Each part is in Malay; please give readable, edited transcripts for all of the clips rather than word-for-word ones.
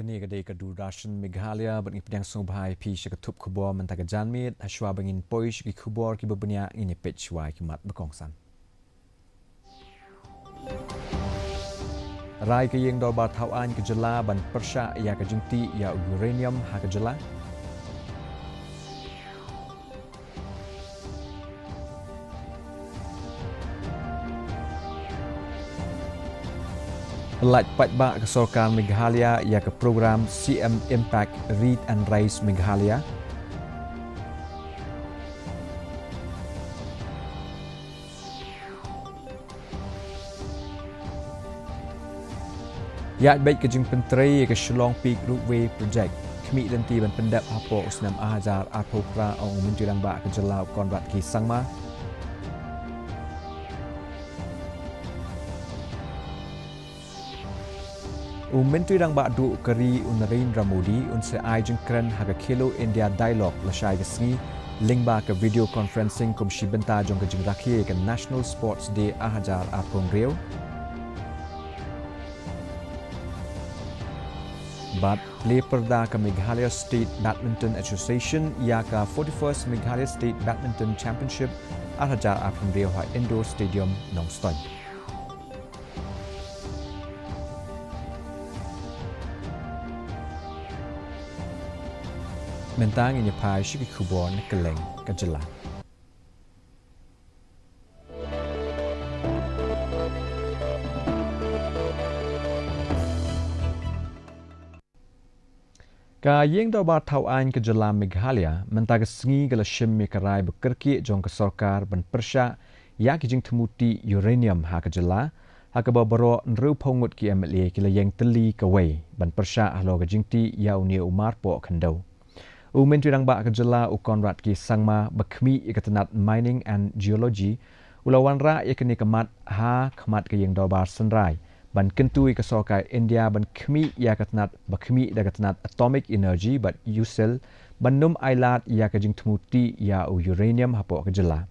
kini kadai kedurasyan Meghalaya bagi pedang sobhai pi syakatup kubor mentaka janmit haswa bangin poish ki kubor ki bebenyak ini pechwai kimat berkongsan. Rai ke yang dobar tauan ke jela ban persya ya ke jengti ya uranium ha ke jela. Pelat patbak kesorkan Meghalaya ia ke program CM Impact Read and Raise Meghalaya. Ia baik ke jeng penteri ke Shillong Peak Roadway Project. Kemik lenti ban pendap hapo usnam ahajar arpopra ong menjulang bak ke jelau konrat ki sangma. Menteri rang bak du keri Narendra Modi unse ai jengkren haga Khelo India Dialogue lasai ke sengi link ba ke video conferencing kum shibenta jong ke jeng rakhie ke National Sports Day ahajar apong reu. Bat play perda ke Meghalaya State Badminton Association ia ke 41st Meghalaya State Badminton Championship ahajar apong reu ha Indoor Stadium Nongstoy. Mentang ini pai syiki kubon keleng ke jelah. Ka yeng do bar tauan ke jelah Meghalaya mentang sengi gala shimmi kerai bekerki jong ke sorkar ben persya ya ki jing temuti uranium ha ke jelah ha ke babaro nru pongut ki MLA ki la yeng teli ke wei ben persya ahlo ke jingti ya uni umar po khandau. Menteri rang bak ke jela Konrad ki sangma bakmi ikatenat mining and geology ulawan ra yakni kemat ha kemat ke yang dobar senrai ban kentui ke sokai India ban kmi ya katenat bakmi da katenat atomic energy bat usel bandum ailat ya ke jing temuti ya uranium hapo ke jela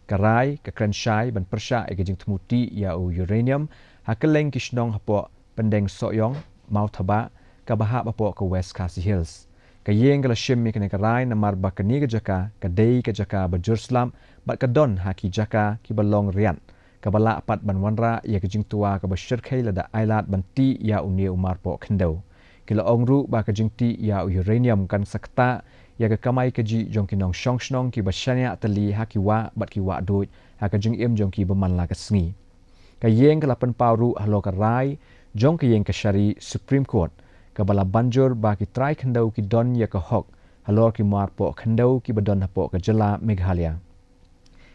karai ke krenshai ban persya ke jing temuti ya uranium hakeleng kishnong hapo pendeng soyong mau thaba ka bahap hapo ke West KHASI Hills. Kayeng kala shimmi kene karai namar bakani ke jaka kadai ke jaka bajuruslam bat kadon haki jaka ki balong rian kabala apat ban wanra ya ke jingtua ke basyirkai lada ailat banti ya unia umar po khendau kila ongru ba ke jingti ya uranium kan sakta ya ke kamai ke ji jong kinong shongshnong ki basyanya tali haki wa bat ki wa doi ha ke jing im jong ki beman la ke sengi kayeng kala pen pauru halo karai jong kayeng ke syari Supreme Court kabala banjur bagi try khendau ki don ya ke hok halor ki mar po khendau ki badon hapo ke jela Meghalaya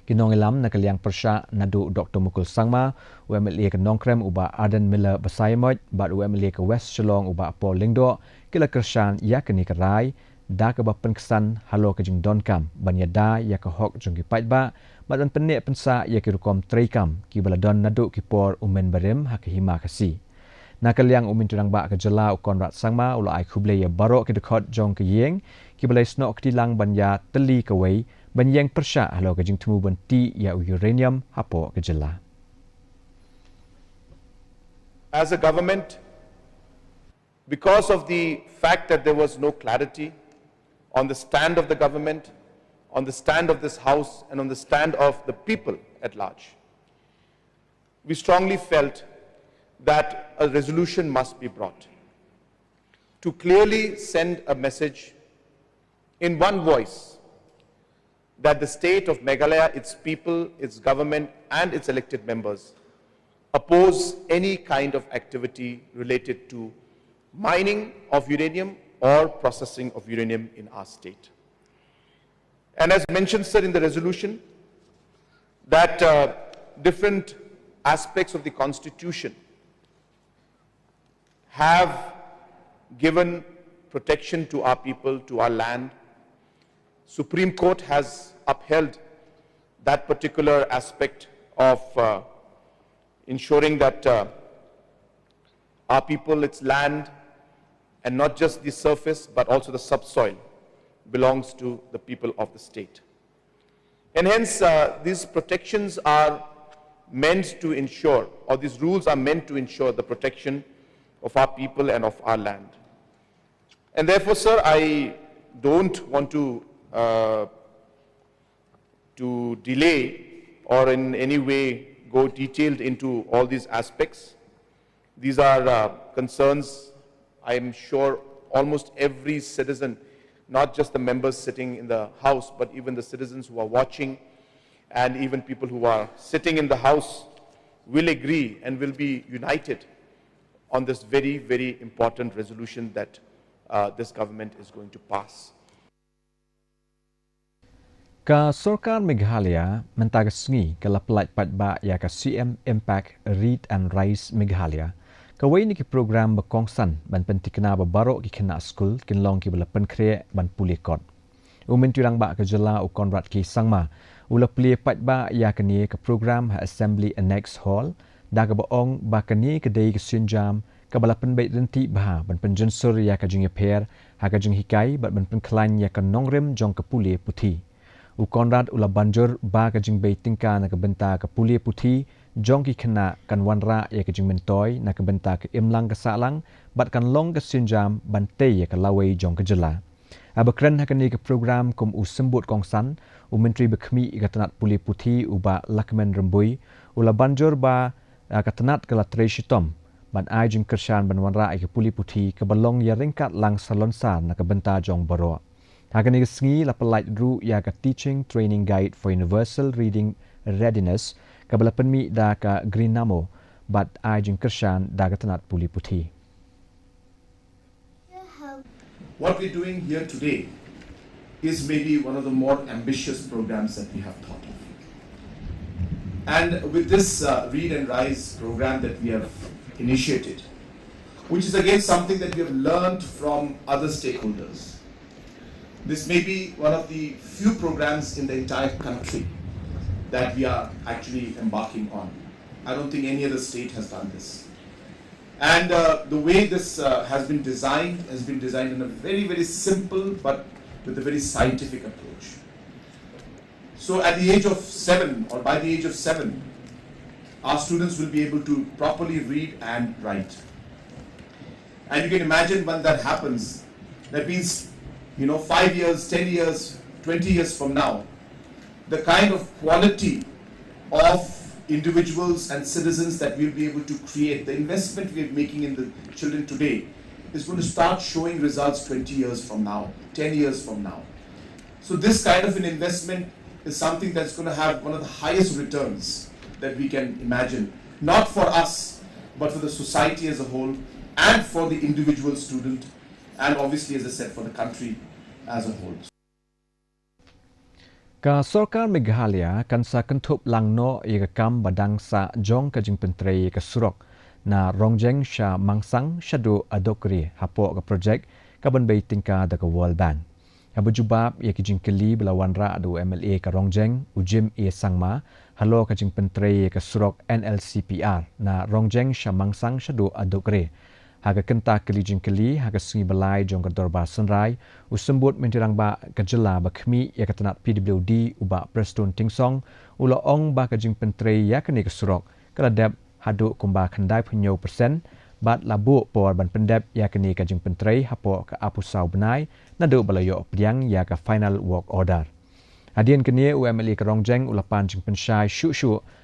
kinong ilam na kaliang persya nadu Dr. Mukul Sangma UMLA ke Nongkrem uba Arden Miller Basaimot bat UMLA ke West Shillong uba Paul Lingdo kila kersan ya ke ni kerai da ke ba penkesan halor ke jing don kam banya da ya ke hok jong ki paitba bat penek pensa ya ki rukom treikam ki bala don nadu ki por umen barim ha ke hima kasi nakaliang uminturang ba ke jela Konrad sangma ula ai khuble ya barok ke dekot jong ke yeng ki balai snok tilang banya teli ke wei banyang persya halo ke jing temu benti ya uranium hapo ke jela. As a government, because of the fact that there was no clarity on the stand of the government, on the stand of this house and on the stand of the people at large, we strongly felt that a resolution must be brought to clearly send a message in one voice that the state of Meghalaya, its people, its government and its elected members oppose any kind of activity related to mining of uranium or processing of uranium in our state. And as mentioned, sir, in the resolution, that different aspects of the Constitution have given protection to our people, to our land. Supreme Court has upheld that particular aspect of ensuring that our people, its land, and not just the surface, but also the subsoil, belongs to the people of the state. And hence, these protections are meant to ensure, or these rules are meant to ensure the protection of our people and of our land. And therefore, sir, I don't want to delay or in any way go detailed into all these aspects. These are concerns, I am sure, almost every citizen, not just the members sitting in the House, but even the citizens who are watching and even people who are sitting in the House will agree and will be united on this very, very important resolution that this government is going to pass. Ka Sorkar Meghalaya mentagasngi kala pelat patba ya ka CM Impact Read and Rise Meghalaya. Kawai ni ki program berkongsan ban pentikna babarok ki kena skul kinlong ki bela penkre ban pulikot. Umin turang ba ke jela u konrad ki sangma ula pli patba ya kini ke program ha Assembly Annex Hall da ka baong ba kini ke dei ke sinjam ka bala penbait renti bah ban penjensur ya ka jing pair ha ka jing hikai ban penklan ya ka nongrem jong ke puli putih. U Konrad ula banjur ba ka jing bei tingka na ka benta ka puli puthi jong ki kena kan wanra ya ka jing mentoi na ka benta ka imlang ka salang bat kan long ka sinjam bante ya ka lawai jong ka jela. Abakran ha ni ka program kum u sembut kongsan u menteri bekhmi ka tanat puli puthi u ba lakmen rembui ula banjur ba ka tanat ka latre shitom ban ai jing kershan ban wanra ya ka puli puthi ka balong ya ringkat lang salonsa na ka benta jong baro. Hakani sengi la pelait ru ya ka Teaching Training Guide for Universal Reading Readiness ka bala penmi da ka Green Namo bat ajing kershan da ka tanat puli puthi. What we're doing here today is maybe one of the more ambitious programs that we have thought of. And with this Read and Rise program that we have initiated, which is again something that we have learned from other stakeholders. This may be one of the few programs in the entire country that we are actually embarking on. I don't think any other state has done this. And the way this has been designed in a very, very simple but with a very scientific approach. So at the age of 7 or by the age of 7, our students will be able to properly read and write. And you can imagine when that happens, that means 5 years, 10 years, 20 years from now, the kind of quality of individuals and citizens that we'll be able to create, the investment we're making in the children today is going to start showing results 20 years from now, 10 years from now. So this kind of an investment is something that's going to have one of the highest returns that we can imagine, not for us, but for the society as a whole and for the individual student and obviously, as I said, for the country as a whole. Ka Sorkar Meghalaya kan sa kentup lang no ia kam badang sa jong ka jing pentrei ka surok na rongjeng sha mangsang shadu adokri hapo ka project ka ban bei tingka da ka World Bank. Abu jubab ia ki jing keli belawan ra adu MLA ka rongjeng ujim ia sangma halo ka jing pentrei ka surok NLCPR na rongjeng sha mangsang shadu adokri. Haga kenta keli jing keli haga sungi balai jong ka dorba sunrai usembut mentirang ba ka jela ba khmi ya ka tanat PWD uba Preston Tingsong ula ong ba ka jing pentrei ya kani ka surok kala dep hadu kumba khandai phunyo persen bat labu por ban pendep ya kani ka jing pentrei hapo ka apusau benai nadu balayo piang ya ka final work order. Adien kini UMLA ka rongjeng ula pan jing pensyai shu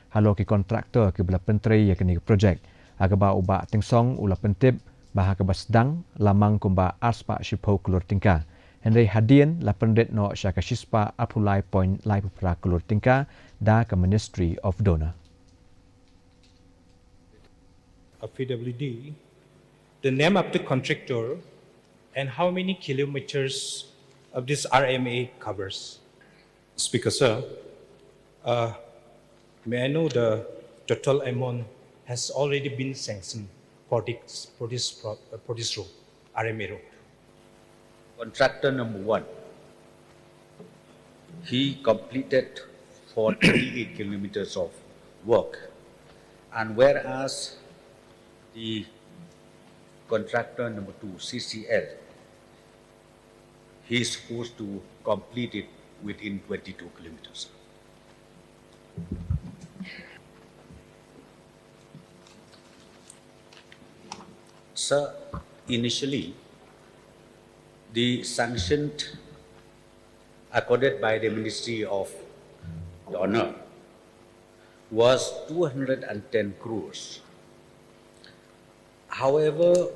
halo ki kontraktor ki bala pentrei ya kani ka project agaba uba Tingsong ula pentip bahaka basdang lamang kumba arspa shipo kulur tingka. Henry Hadien la pendet no syaka shispa apulai point lai pupra kulur tingka da ke Ministry of Donor. Of PWD, the name of the contractor and how many kilometers of this RMA covers. Speaker sir, may I know the total amount has already been sanctioned for this road, RMA road? Contractor number 1, he completed for 38 kilometers of work, and whereas the contractor number 2, CCL, he is supposed to complete it within 22 kilometers. Sir, initially, the sanction accorded by the Ministry of the Honor was 210 crores. However,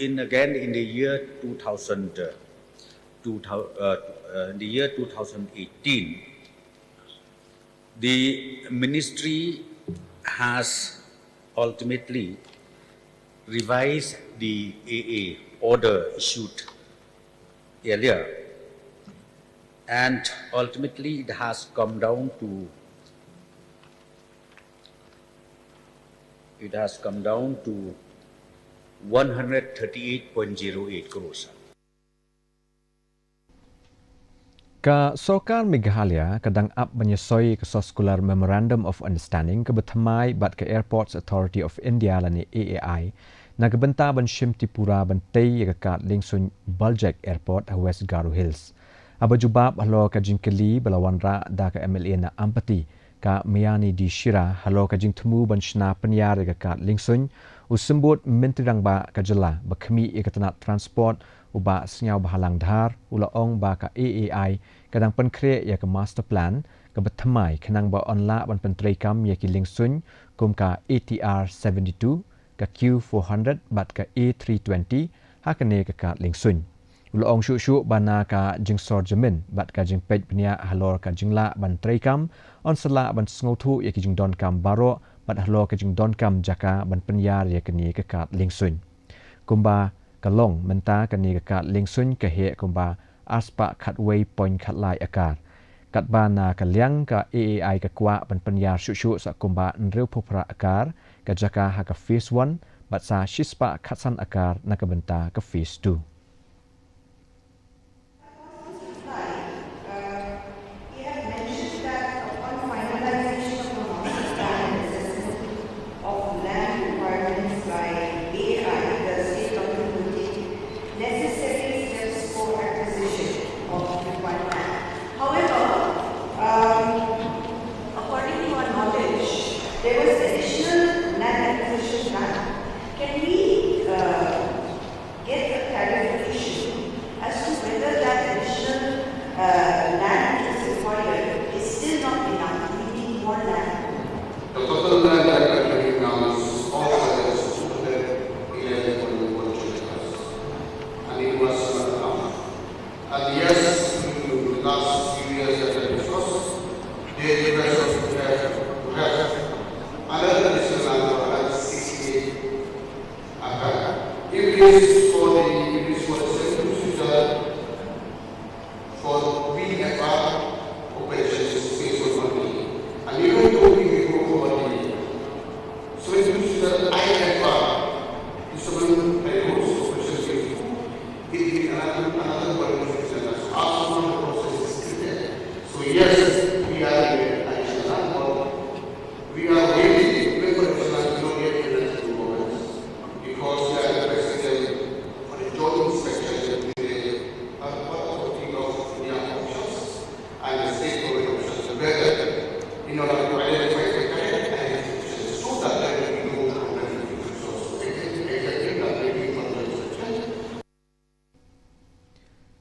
in the year 2018, the ministry has ultimately revised the AA order issued earlier, and ultimately it has come down to 138.08 crores. Ka Sokar Meghalaya kadang up menyesoi ke Soskular Memorandum of Understanding ke bertemai bat ke Airports Authority of India lani AAI na ke benta ban Shim Tipura ban tei ke kat Lingsun Baljek Airport a West Garo Hills. Aba jubab halo ka jingkeli belawan ra da ke MLA na Ampati ka Miani di Shira halo ka jing temu ban shna penyar ke kat Lingsun usembut menteri rang ba ka jela bakmi ke tenat transport uba senyau bahalang dhar ula ong ba ka AAI kadang penkre ya ke master plan ke bertemai kenang ba onla ban penteri kam ya ki Lingsun kum ka ATR 72 ka Q400 bat ka A320 hakane ke kat Lingsun ula ong syuk bana ka jingsor jemin bat ka jingpej benia halor ka jingla ban treikam on sela ban sngotu ya ki jingdon kam baro bat halor ka jingdon kam jaka ban penyar ya kini ke kat Lingsun kumba kalong menta kani ke kat Lingsun ke he kumba aspa khatway point khatlai akar kat bana ka liang ka AAI ka kwa ban penyar syuk sa kumba nreu phupra akar ka jaka ha ka phase 1 bat sa shispa khatsan akar na ka benta ka phase 2.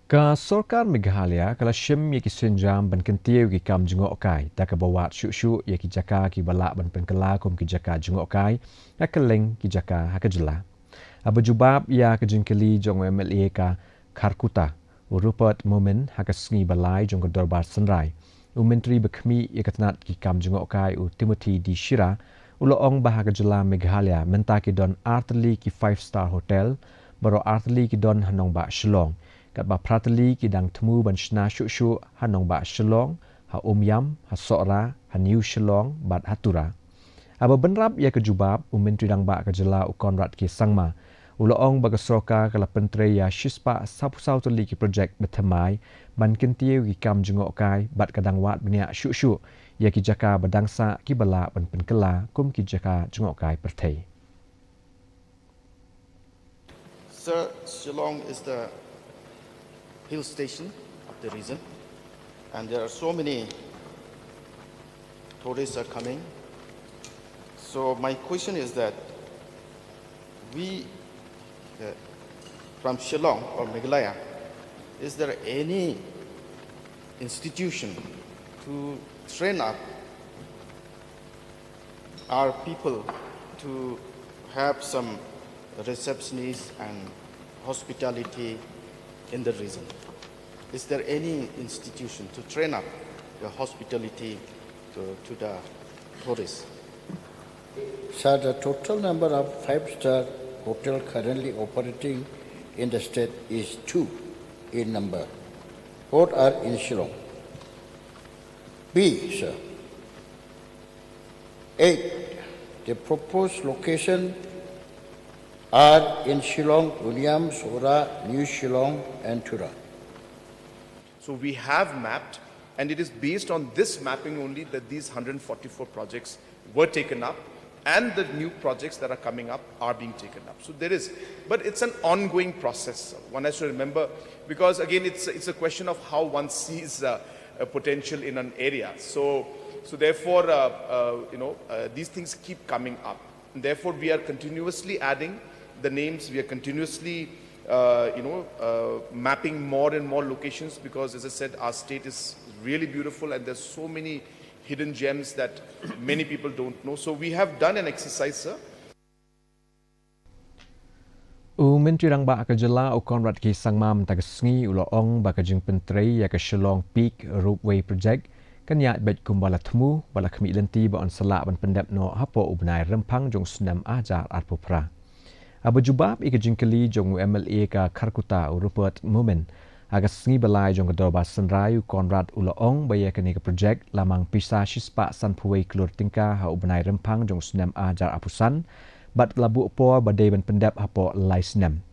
Ka Sorkar Meghalaya kala Shim ye ki senjam ban kentiu ki kam jengok kai ta ka bawat syuk ye ki jaka ki balak ban penkela kum ki jaka jengok kai ya keleng ki jaka ha ka jela aba jubab ya ka jingkeli jong MLA ka Kharkuta Rupert Momen ha ka sngi balai jong ka dorbar senrai u menteri bekhmi ye ka tanat ki kam jengok kai u Timothy di Shira ulo ong bah ka jela Meghalaya menta ki don artli ki 5-star hotel baro artli ki don hanong ba Shillong kat ba prateli ki dang temu ban shna syuk hanong ba Shillong ha Yam ha Sora ha New Shillong bat hatura aba benrap ya ke jubab menteri dang ba ka jela u Konrad ki sangma ulo ong ba ka soka kala pentre ya shispa sapusau teli ki projek betemai ban kentiu ki kam jengok kai bat kadang wat benia syuk ya ki jaka badangsa ki bala ban penkela kum ki jaka jengok kai perthei. Sir, Shillong is the hill station of the region, and there are so many tourists are coming. So my question is that we from Shillong or Meghalaya, is there any institution to train up our people to have some receptionists and hospitality in the region? Is there any institution to train up the hospitality to the tourists? Sir, the total number of five-star hotels currently operating in the state is 2 in number. Both are in Shillong. B, sir. 8. The proposed location are in Shillong, Unyam, Sora, New Shillong, and Tura. So we have mapped, and it is based on this mapping only that these 144 projects were taken up, and the new projects that are coming up are being taken up. So there is, but it's an ongoing process. One has to remember, because again, it's a question of how one sees a potential in an area. So therefore, these things keep coming up. And therefore, we are continuously adding the names. We are continuously, mapping more and more locations, because, as I said, our state is really beautiful, and there's so many hidden gems that many people don't know. So we have done an exercise, sir. Menteri Rang Ba Akajala Ukon Rat Ki Sangmam Tagasngi Uloong Bakajing Pentri Yaka Shillong Peak Roadway Project Kanya Bet Kumbala Tmu Bala Kami Lenti Ba On Salak Ban Pendep No Hapo Ubnai Rempang Jong Sunam Ajar Arpopra Abu Jubab Ika Jingkali Jong MLA Ka Karkuta Rupert Mumen Agas Sngi Balai Jong Kadorba Sanrayu Konrad Uloong Baya Kanika Project Lamang Pisa Shispa Sanpuwei Klur Tingka Ha Ubnai Rempang Jong Sunam Ajar Apusan Bat labu por badai ban pendap hapo laisnem.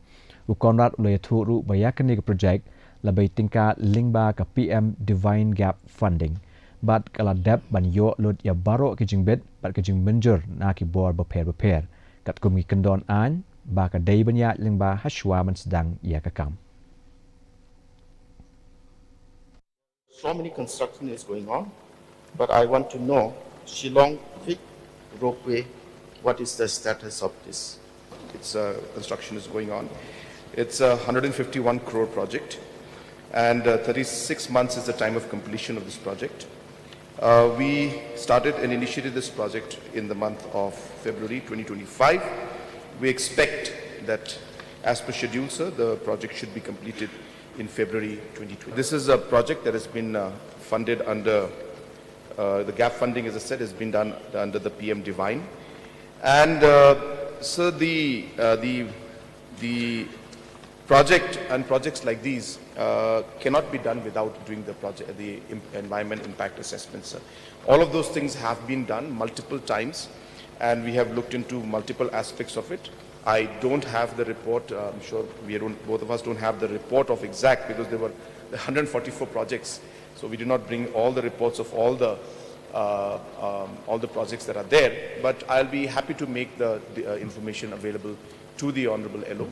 Ukonrat ulay turu bayakan ni project labai tingkat lingba ke PM Divine Gap Funding. Bat kala dep ban yo lod ya baro ke jingbet bat ke jing menjur na ki bor beper. Kat kumi kendon an ba ka dai banya lingba haswa man sedang ya kakam. So many construction is going on, but I want to know Shillong Peak Roadway. What is the status of this? Its construction is going on. It's a 151 crore project, and 36 months is the time of completion of this project. We started and initiated this project in the month of February 2025. We expect that, as per schedule, sir, the project should be completed in February 2020. This is a project that has been funded under the gap funding, as I said, has been done under the PM Divine. And so the project and projects like these cannot be done without doing the environment impact assessments. All of those things have been done multiple times, and we have looked into multiple aspects of it. I don't have the report. I'm sure both of us don't have the report of exact, because there were 144 projects. So we did not bring all the reports of all the projects that are there, but I'll be happy to make the information available to the Honorable LO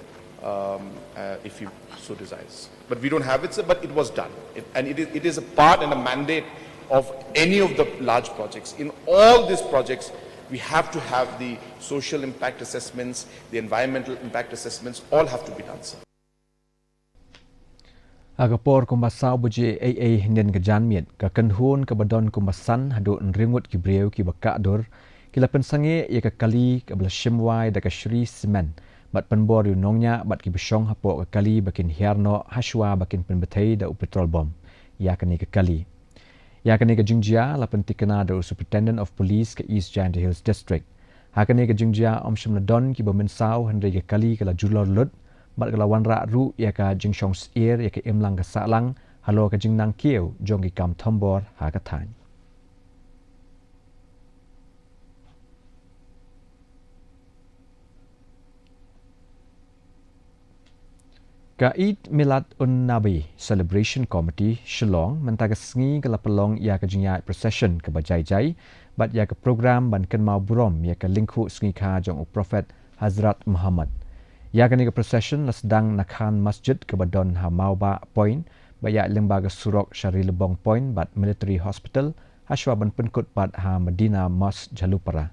if you so desires. But we don't have it, sir, but it was done. It is a part and a mandate of any of the large projects. In all these projects, we have to have the social impact assessments, the environmental impact assessments, all have to be done, sir. Agapor kumbasau buji AA hinden ke janmiet ke kenhun ke badon kumbasan hadu nringut ki breu ki bakador kila pensange ia ke kali ke bela shimwai da ke shri semen bat penbor yu nongnya bat ki besong hapo ke kali bakin hiarno haswa bakin penbetai da petrol bom ia ke kali ia ke jingjia la pentikena da superintendent of police ke East Giant Hills district ha ke jingjia om shimladon ki bomensau hendri ke kali ke la julor lut bat kelawan rak ru ia ka jing shong sir ia ka imlang ka salang halo ka jing nang kieu jong ki kam thombor ha ka than ka Eid Milad un Nabi Celebration Committee Shillong mentaga sngi ka lapalong ia ka jingya procession ka bajai-jai bat ia ka program ban ken mau brom ia ka lingku sngi kha jong Prophet Hazrat Muhammad. Ya kani ke procession la sedang nakhan masjid ke badon ha Mauba Point baya lembaga surok Syari Lebong Point bat military hospital haswa ban penkut bat ha Medina Mosque Jalupara.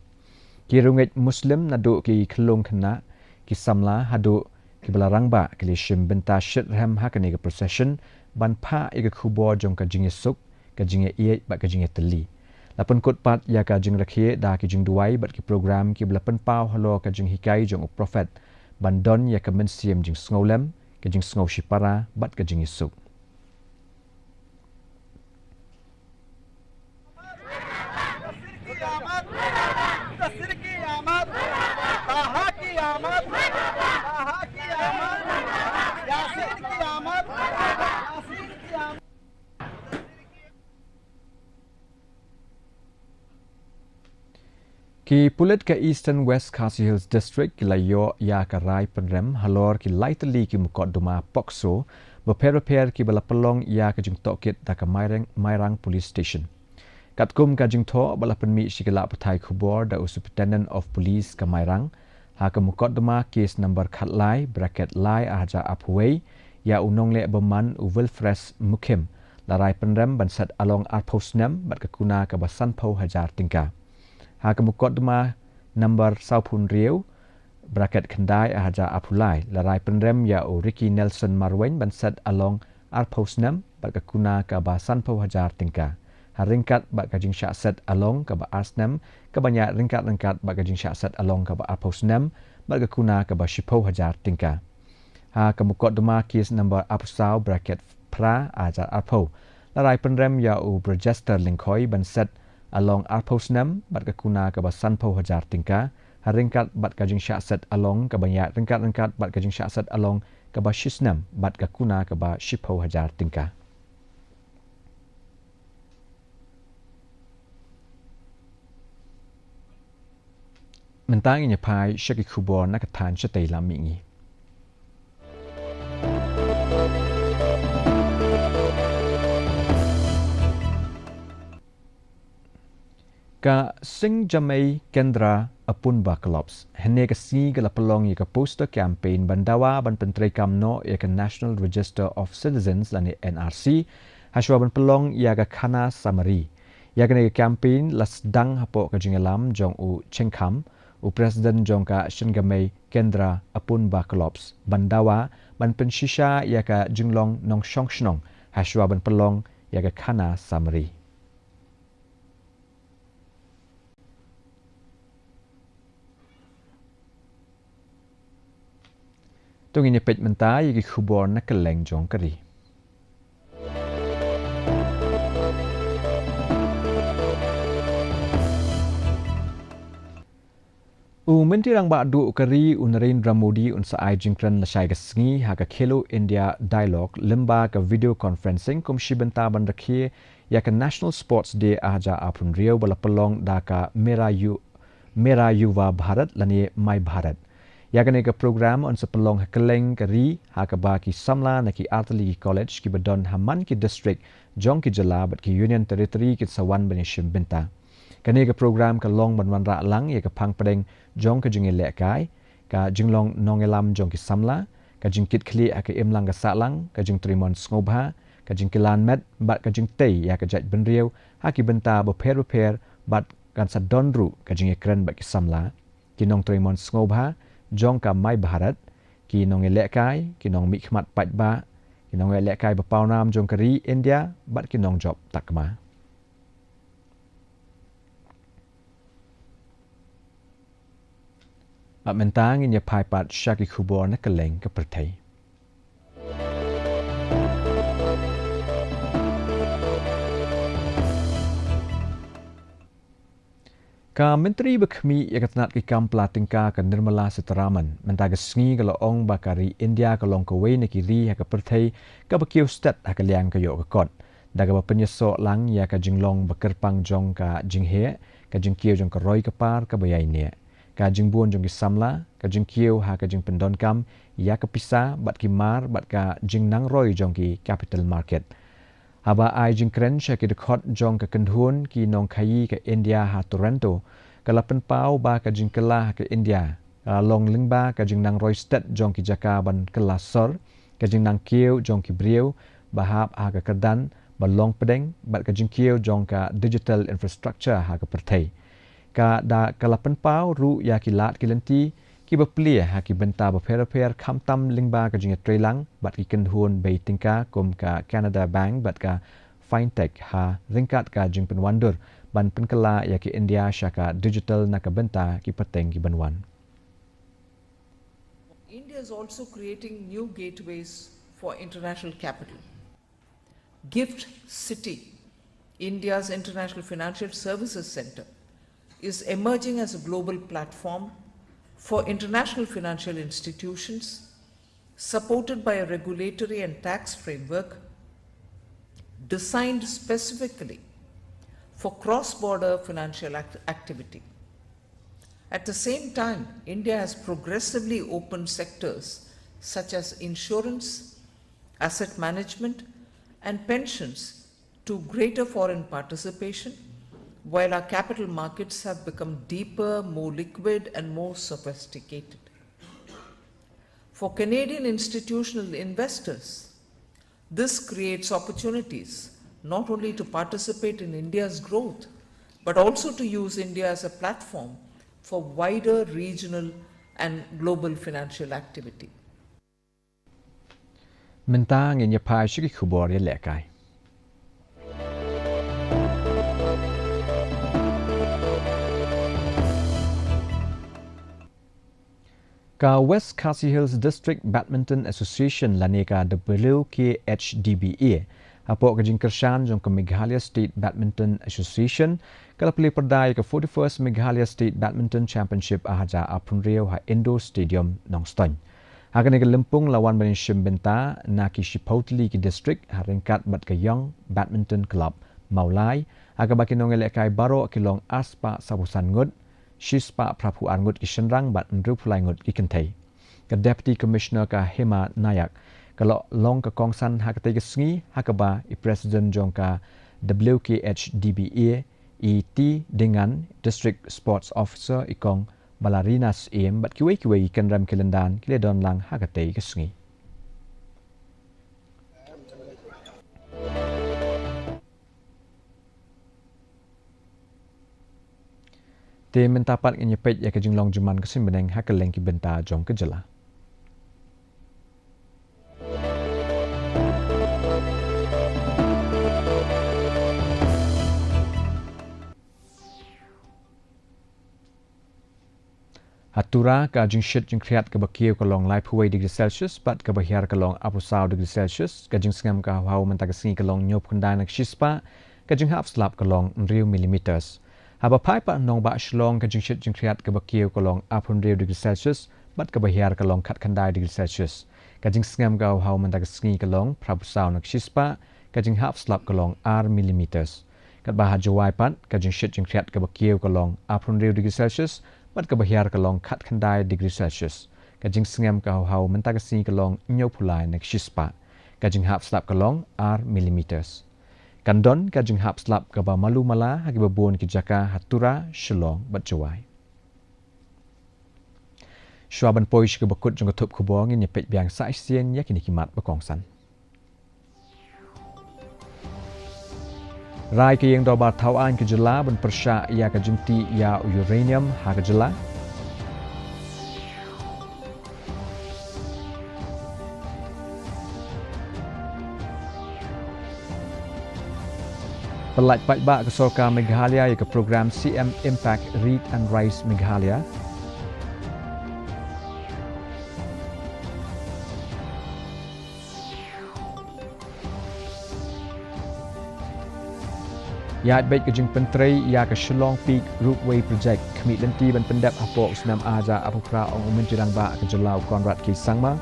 Ki rungit Muslim nadu ki kelung kena ki samla hadu ki belarang ba ki lishim benta shit rem hakani ke procession ban pha e ke khubo jong ka jinge suk ka jinge ie ba ka jinge teli lapan kot pat ya ka jing rakhe da ki jing duai bat ki program ki belapan pau halo ka jing hikai jong prophet ban don ya ka men siem jing snolem ka jing snow shipara bat ka jing isuk Ki pulit ke Eastern West KHASI Hills District ki layo ya ka rai penrem halor ki laitali ki mukoduma Pokso beper ki bala pelong ya ka jing tokit da ka Mairang Police Station. Katkum ka jing to bala penmi sikila patai khubor da Superintendent of Police ka Mairang ha ka mukoduma case number khatlai bracket lai aja aphuai ya unong le beman u Wilfres Mukim la rai penrem bansat along arposnem bat ka kuna ka basan pau hajar tingka. Ha kemukotma number Saupun Riau bracket Kendai ahaja apulai larai penrem ya o Ricky Nelson Marwen bansat along Arposnam bat kakuna ka basan pau hajar tingka ha ringkat bat kajing syakset along ka ba Arsnam ka banyak ringkat bat kajing syakset along ka ba Arposnam bat kakuna ka ba Shipau hajar tingka ha kemukotma case number Apusau bracket Pra ahaja Arpo larai penrem ya o Bregester Lingkoi bansat along Arposnam bat kakuna ka basan pau hajar tingka haringkat bat kajing syakset along ka banyak ringkat bat kajing syakset along ka ba Shisnam bat kakuna ka ba Shipau hajar tingka mentang inya pai syaki khubor nakatan syatay lamingi ka sing jamai kendra apun ba clubs hene ka si gala pelong ka poster campaign bandawa ban pentrai kamno ka National Register of Citizens lani NRC haswa ban pelong ka khana samari ka ne campaign las dang hapo ka jingalam jong u chengkham u president jong ka shingamai kendra apun ba clubs bandawa ban penshisha ka jinglong nong shongshnong haswa ban pelong ka khana samari tung ini pej mentai ki khubor na keleng jong kari Menteri Rang Badu kari Narendra Modi saai jingkran la shai gasngi ha ka Khelo India Dialogue lemba ka video conferencing kum shibenta ban rakhi ya ka National Sports Day aja apun rio bala pelong da ka Mera Yuva Bharat lani Mai Bharat yakane ka program on sepelong hakeleng kari hakaba ki samla na ki Artali College ki badon haman ki district jong ki jala bat ki Union Territory ki sawan bani shimbenta kane ka program ka long ban ra lang ya ka phang padeng jong ka jinge lekai ka jinglong nongelam jong ki samla ka jingkit khli ka imlang ka salang ka jing trimon ngobha ka jingkilan met bat ka jing tei ya ka jat benriu ha ki benta beper bat kan sa donru ka jinge kren bat ki samla ki nong trimon ngobha jong ka Mai Bharat ki nong elekai ki nong mikmat patba ki nong elekai bapau nam jong kari India bat ki nong job takma bat mentang inya pai pat syaki khubor na keleng ke pertai Ka Menteri Bekhmi ya katnat ki kampla tingka ka Nirmala Sitharaman mentaga sngi galo ong bakari India ka long kowe ne kiri ha ka perthai ka bakiu stat ha ka liang ka yo ka kot daga ba penyeso lang ya ka jinglong bakerpang jong ka jinghe ka jingkiu jong ka roi ka par ka bayai ne ka jingbun jong ki samla ka jingkiu ha ka jing pendon kam ya ka pisa bat ki mar bat ka jingnang roi jong ki capital market Haba ai jingkren syaki dekot jong ke kendhun ki nong kayi ke India ha Toronto ka lapen pau ba ka jingkelah ke India ka long lingba ka jingnang roystet jong ki jaka ban kelasor ka jingnang kieu jong ki brieu bahap ha ka kerdan ba long pedeng bat ka jingkieu jong ka digital infrastructure ha ka perthai ka da ka lapen pau ru ya ki lat ki lenti ki baplia ha ki benta bapher kham tam lingba ka jing trelang bat ki kan huon bei tingka kom ka Canada Bank bat ka fintech ha ringkat ka jing penwandur ban penkala ya ki India syaka digital na ka benta ki pateng ki banwan. India is also creating new gateways for international capital. GIFT City, India's International Financial Services Center, is emerging as a global platform for international financial institutions, supported by a regulatory and tax framework designed specifically for cross-border financial activity. At the same time, India has progressively opened sectors such as insurance, asset management, and pensions to greater foreign participation, while our capital markets have become deeper, more liquid, and more sophisticated. For Canadian institutional investors, this creates opportunities not only to participate in India's growth, but also to use India as a platform for wider regional and global financial activity. Menta ngin pai shiki khubor ye lekai. Ka West KHASI Hills District Badminton Association laneka KHDBA apok kajing kershan jong ke Meghalaya State Badminton Association kala peli perdai ke 41st Meghalaya State Badminton Championship ahaja apun Rio ha Indo Stadium Nongstoin. Hagan ke lempung lawan banin Shimbenta naki Shipotli ki district haringkat bat ke Young Badminton Club Maulai aga baki nongel kai baro kilong aspa sabusan ngud Shispa Prapu Angut Ishenrang bat Nrupulai Ngut Ikentai. Ke Deputy Commissioner ka Hema Nayak kalau long ke kongsan hakatay kesngi hakaba i President jong ka WKHDBA ET dengan District Sports Officer ikong Balarinas em bat kiwe ikan ram kilendan kiledon lang hakatay kesngi. Te mentapat nyepet ya kejing long juman kesim beneng hakeleng ki benta jong kejela. Hatura ka jing shit jing kriat ke bakiu ke long lai puai degree Celsius bat ke bahiar ke long apusau degree Celsius ka jing sengam ka hau mentakasi ke long nyop kendai nak shispa ka jing hap slap ke long 1 millimeters. Haba pai pa nong ba shlong ka jing shit jing kriat ke bakiu ke long apun degree Celsius bat ke bahiar ke long kat kendai degree Celsius. Ka jing sengam ka hau mentakasi ke long prapusau nak shispa ka jing hap slap ke long r millimeters. Kat bahar jawai pat ka jing shit jing kriat ke bakiu ke long apun degree Celsius bat ke bahiar ke long kat kendai degree Celsius. Ka jing sengam ka hau mentakasi ke long nyopulai nak shispa ka jing hap slap ke long r millimeters. Kandon ka jing hap slap ka ba malu mala hagi babun ki jaka hatura shlong bat jawai. Shwaban poish ke bakut jong tup kubong in nyepet biang sa isien yakini kimat bakongsan. Rai ke yang dobar tauan ke jela ben persya ia ke jumti ia uranium ha ke jela. Pelaj pajba ke Sorka Meghalaya ia ke program CM Impact Read and Rise Meghalaya. Ya baik ke jing penteri ya ke Shillong Peak Roadway Project kemit lenti ban pendap apok senam aja apupra ong menjerang ba ke jelau Konrad Ki Sangma.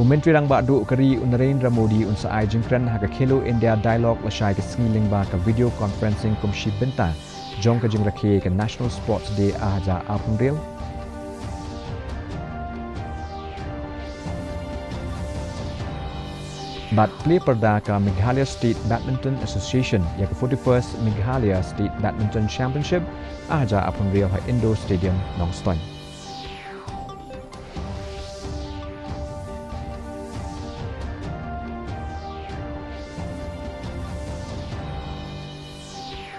Menteri Rang Bak Duk Keri Narendra Modi unsa ai jingkran ha ke Khelo India Dialogue lasai ke sengiling ba ke video conferencing komshi benta jong ke jing rakhe ke National Sports Day aja apun real. Bat play perda ke Meghalaya State Badminton Association ya ke 41st Meghalaya State Badminton Championship aja apun real ha Indo Stadium Nongstoin.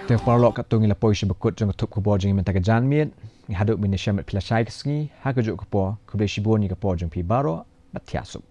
Te parlok katungi la poisha bekut jong tup kubo jing menta kejan miet haduk min shamet pilasai kesngi ha kejuk kepo kuble shiboni kepo jong pi baro matiasuk